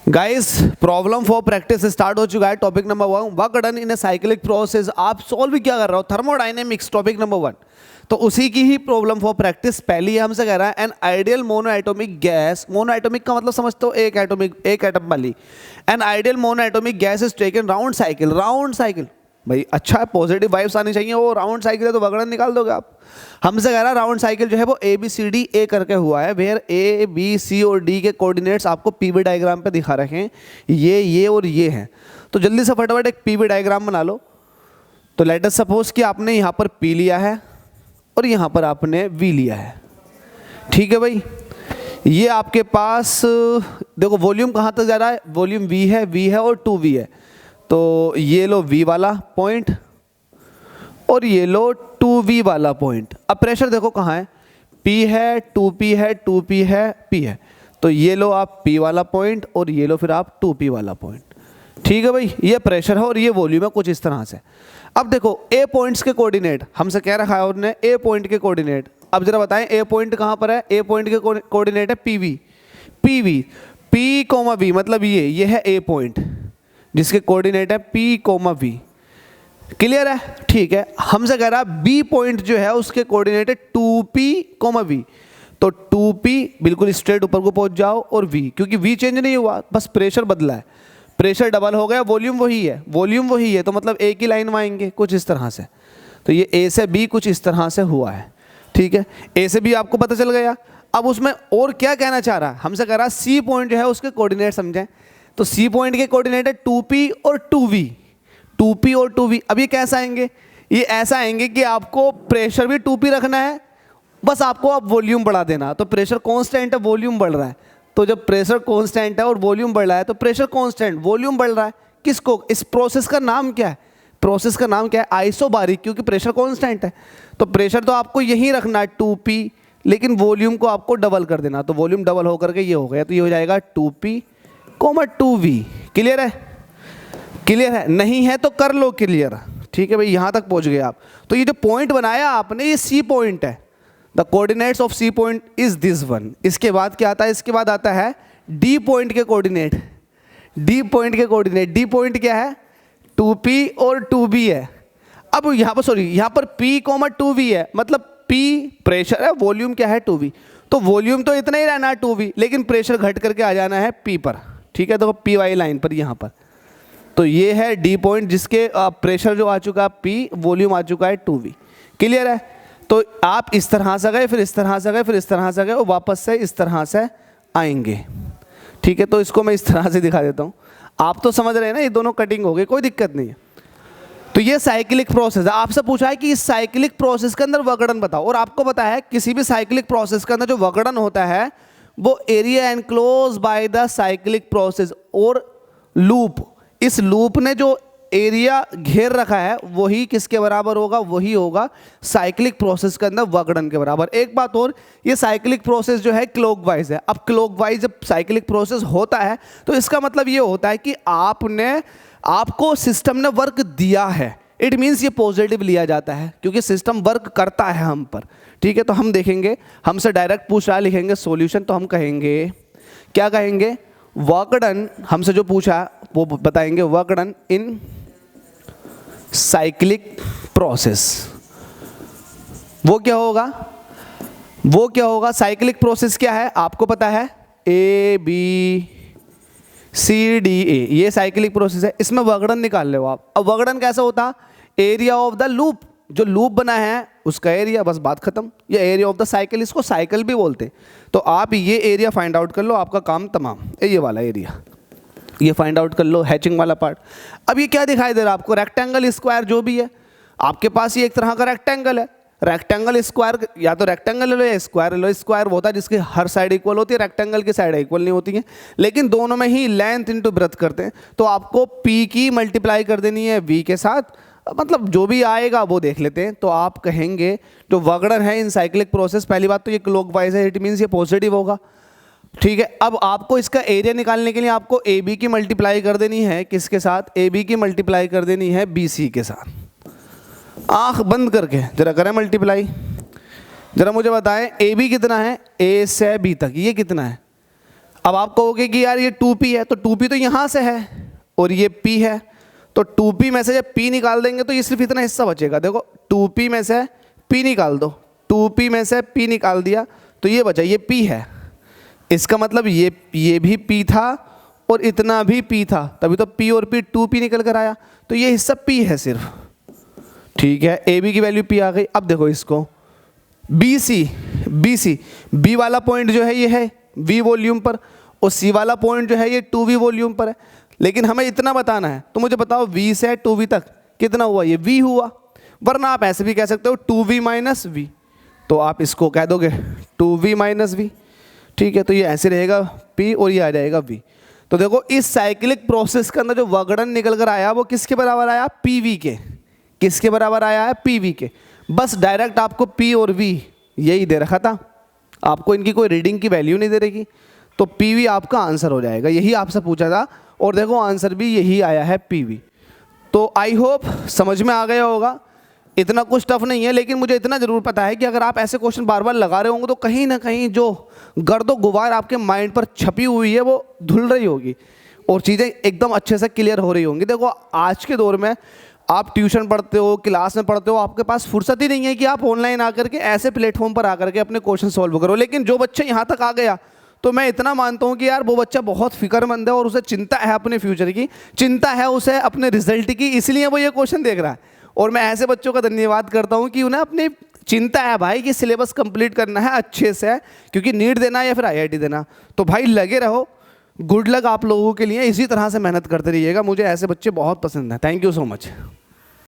Guys problem for practice start हो चुका है। Topic number 1 work done in a cyclic process. आप solve क्या कर रहे हो? Thermodynamics topic number 1। तो उसी की ही प्रॉब्लम फॉर प्रैक्टिस पहली हमसे कह रहा है an ideal monoatomic gas. Monoatomic का मतलब समझते हो एक एटम वाली। An ideal monoatomic gas is taken round cycle. Round cycle भाई अच्छा है, पॉजिटिव वाइब्स आनी चाहिए। वो राउंड साइकिल है तो वर्क डन निकाल दोगे आप। हमसे कह रहा है राउंड साइकिल जो है वो ABCD करके हुआ है, वेयर A B C और D के कोऑर्डिनेट्स आपको PV डायग्राम पे दिखा रखे हैं, ये और ये हैं। तो जल्दी से फटाफट एक PV डायग्राम बना लो। तो लेट अस सपोज कि आपने यहाँ पर P लिया है और यहाँ पर आपने V लिया है, ठीक है भाई। ये आपके पास देखो वॉल्यूम कहाँ तक जा रहा है, वॉल्यूम V है और 2V है। तो ये लो V वाला पॉइंट और ये लो 2V वाला पॉइंट। अब प्रेशर देखो कहाँ है, P है, 2P है, 2P है, P है। तो ये लो आप P वाला पॉइंट और ये लो फिर आप 2P वाला पॉइंट, ठीक है भाई। ये प्रेशर है और ये वॉल्यूम है कुछ इस तरह से। अब देखो A पॉइंट्स के कोऑर्डिनेट हमसे कह रखा है उन्होंने, A पॉइंट के कोऑर्डिनेट। अब जरा बताएं A पॉइंट कहाँ पर है? A पॉइंट के कोऑर्डिनेट है PV P, V मतलब ये है A पॉइंट जिसके कोऑर्डिनेट है P, V। क्लियर है? ठीक है। हमसे कह रहा है B पॉइंट जो है उसके कोऑर्डिनेट है 2P, V। तो 2P बिल्कुल स्ट्रेट ऊपर को पहुंच जाओ और V, क्योंकि V चेंज नहीं हुआ, बस प्रेशर बदला है। प्रेशर डबल हो गया, वॉल्यूम वही है, तो मतलब एक ही लाइन में आएंगे कुछ इस तरह से। तो ये A से B कुछ इस तरह से हुआ है, ठीक है। A से B आपको पता चल गया। अब उसमें और क्या कहना चाह रहा है? हमसे कह रहा है C पॉइंट जो है उसके कोऑर्डिनेट समझें। तो C पॉइंट के कोऑर्डिनेट है 2P और 2V, 2P और 2V। अब ये कैसा आएंगे? ये ऐसा आएंगे कि आपको प्रेशर भी 2P रखना है, बस आपको अब वॉल्यूम बढ़ा देना। तो प्रेशर कांस्टेंट है, वॉल्यूम बढ़ रहा है। तो जब प्रेशर कांस्टेंट है और वॉल्यूम बढ़ रहा है तो प्रेशर कांस्टेंट, वॉल्यूम बढ़ रहा है। किसको? इस प्रोसेस का नाम क्या है? प्रोसेस का नाम क्या है? आइसोबारिक, क्योंकि प्रेशर कांस्टेंट है। तो प्रेशर तो आपको यही रखना है 2P, लेकिन वॉल्यूम को आपको डबल कर देना। तो वॉल्यूम डबल होकर के ये हो गया, तो ये हो जाएगा 2P, 2V। क्लियर है? क्लियर है? नहीं है तो कर लो क्लियर, ठीक है भाई। यहां तक पहुंच गए आप। तो ये जो पॉइंट बनाया आपने ये C पॉइंट है। The coordinates of C point is this one. इसके बाद क्या आता है? इसके बाद आता है D पॉइंट के कोऑर्डिनेट। D पॉइंट के कोऑर्डिनेट, D पॉइंट क्या है? 2P और 2B है। अब यहाँ पर P, 2V है, मतलब P प्रेशर है, वॉल्यूम क्या है? 2V। तो वॉल्यूम तो इतना ही रहना है 2V, लेकिन प्रेशर घट करके आ जाना है P पर, ठीक है। तो P वाली लाइन पर यहाँ पर। तो ये है D पॉइंट जिसके प्रेशर जो आ चुका है P, वॉल्यूम आ चुका है 2V। क्लियर है? तो आप इस तरह से गए, फिर इस तरह से गए, फिर इस तरह से गए और वापस से इस तरह से आएंगे, ठीक है। तो इसको मैं इस तरह से दिखा देता हूँ। आप तो समझ रहे हैं ना, ये दोनों कटिंग हो गई, कोई दिक्कत नहीं है। तो ये साइक्लिक प्रोसेस है। आपसे पूछा है कि इस साइक्लिक प्रोसेस के अंदर वर्क डन बताओ, और आपको पता है किसी भी साइक्लिक प्रोसेस के अंदर जो वर्क डन होता है वो area enclose by the cyclic process और लूप। इस लूप ने जो एरिया घेर रखा है वही किसके बराबर होगा? वही होगा साइक्लिक प्रोसेस के अंदर वर्क डन के बराबर। एक बात और, ये साइक्लिक प्रोसेस जो है क्लॉकवाइज है। अब क्लॉकवाइज जब साइक्लिक प्रोसेस होता है तो इसका मतलब ये होता है कि आपको सिस्टम ने वर्क दिया है। इट मीन्स ये पॉजिटिव लिया जाता है क्योंकि सिस्टम वर्क करता है हम पर, ठीक है। तो हम देखेंगे, हमसे डायरेक्ट पूछ रहा है, लिखेंगे सॉल्यूशन। तो हम कहेंगे, क्या कहेंगे? वर्क डन, हमसे जो पूछा वो बताएंगे work done in cyclic process. वो क्या होगा? साइक्लिक प्रोसेस क्या है? आपको पता है ABCD, ये साइक्लिक प्रोसेस है। इसमें वर्क डन निकाल लो आप। अब वर्क डन कैसा होता? एरिया ऑफ द लूप, जो लूप बना है उसका एरिया, बस बात खत्म। ये एरिया ऑफ द साइकिल, इसको साइकिल भी बोलते। तो आप ये एरिया फाइंड आउट कर लो, आपका काम तमाम। ये वाला एरिया ये फाइंड आउट कर लो, हैचिंग वाला पार्ट। अब ये क्या दिखाई दे रहा है आपको? रेक्टेंगल, स्क्वायर, जो भी है आपके पास, ये एक तरह का रेक्टेंगल है। रेक्टेंगल स्क्वायर, या तो रेक्टेंगल ले लो या स्क्वायर ले लो। स्क्वायर वो होता है जिसकी हर साइड इक्वल होती है, रेक्टेंगल की साइड इक्वल नहीं होती है, लेकिन दोनों में ही लेंथ इनटू ब्रेड्थ करते हैं। तो आपको P की मल्टीप्लाई कर देनी है V के साथ, मतलब जो भी आएगा वो देख लेते हैं। तो आप कहेंगे जो वर्क डन है इन साइक्लिक प्रोसेस, पहली बात तो ये क्लॉकवाइज है, इट मीन्स ये पॉजिटिव होगा, ठीक है। अब आपको इसका एरिया निकालने के लिए आपको AB की मल्टीप्लाई कर देनी है, किसके साथ? AB की मल्टीप्लाई कर देनी है BC के साथ। आंख बंद करके जरा करें मल्टीप्लाई। जरा मुझे बताएं AB कितना है? A से B तक, ये कितना है? अब आप कहोगे कि यार ये 2p है, तो 2p तो यहाँ से है और ये p है, तो 2p में से जब p निकाल देंगे तो ये सिर्फ इतना हिस्सा बचेगा। देखो 2p में से p निकाल दो, 2p में से p निकाल दिया तो ये बचा, ये p है। इसका मतलब ये भी p था और इतना भी p था, तभी तो p और p 2p निकल कर आया, तो ये हिस्सा p है सिर्फ। ठीक है, ab की वैल्यू p आ गई। अब देखो इसको bc b वाला पॉइंट जो है ये है v वॉल्यूम पर और c वाला पॉइंट जो है ये 2v वॉल्यूम पर है। लेकिन हमें इतना बताना है, तो मुझे बताओ v से 2v तक कितना हुआ, ये v हुआ। वरना आप ऐसे भी कह सकते हो 2v माइनस v, तो आप इसको कह दोगे 2v माइनस v। ठीक है, तो ये ऐसे रहेगा p और ये आ जाएगा v। तो देखो इस साइक्लिक प्रोसेस के अंदर जो वर्गड़न निकल कर आया वो किसके बराबर आया, pv के। किसके बराबर आया है, pv के। बस डायरेक्ट आपको p और v यही दे रखा था, आपको इनकी कोई रीडिंग की वैल्यू नहीं दे रहेगी, तो pv आपका आंसर हो जाएगा। यही आपसे पूछा था और देखो आंसर भी यही आया है pv। तो आई होप समझ में आ गया होगा, इतना कुछ टफ नहीं है। लेकिन मुझे इतना ज़रूर पता है कि अगर आप ऐसे क्वेश्चन बार बार लगा रहे होंगे तो कहीं ना कहीं जो गर्दो गुबार आपके माइंड पर छपी हुई है वो धुल रही होगी और चीज़ें एकदम अच्छे से क्लियर हो रही होंगी। देखो आज के दौर में आप ट्यूशन पढ़ते हो, क्लास में पढ़ते हो, आपके पास फुर्सत ही नहीं है कि आप ऑनलाइन आकर के ऐसे प्लेटफॉर्म पर आकर के अपने क्वेश्चन सॉल्व करो। लेकिन जो बच्चा यहाँ तक आ गया तो मैं इतना मानता हूँ कि यार वो बच्चा बहुत फिक्रमंद है और उसे चिंता है अपने फ्यूचर की, चिंता है उसे अपने रिजल्ट की, इसलिए वो ये क्वेश्चन देख रहा है। और मैं ऐसे बच्चों का धन्यवाद करता हूँ कि उन्हें अपनी चिंता है भाई कि सिलेबस कंप्लीट करना है अच्छे से, क्योंकि नीट देना या फिर IIT देना। तो भाई लगे रहो, गुड लक आप लोगों के लिए, इसी तरह से मेहनत करते रहिएगा। मुझे ऐसे बच्चे बहुत पसंद हैं। Thank you so much.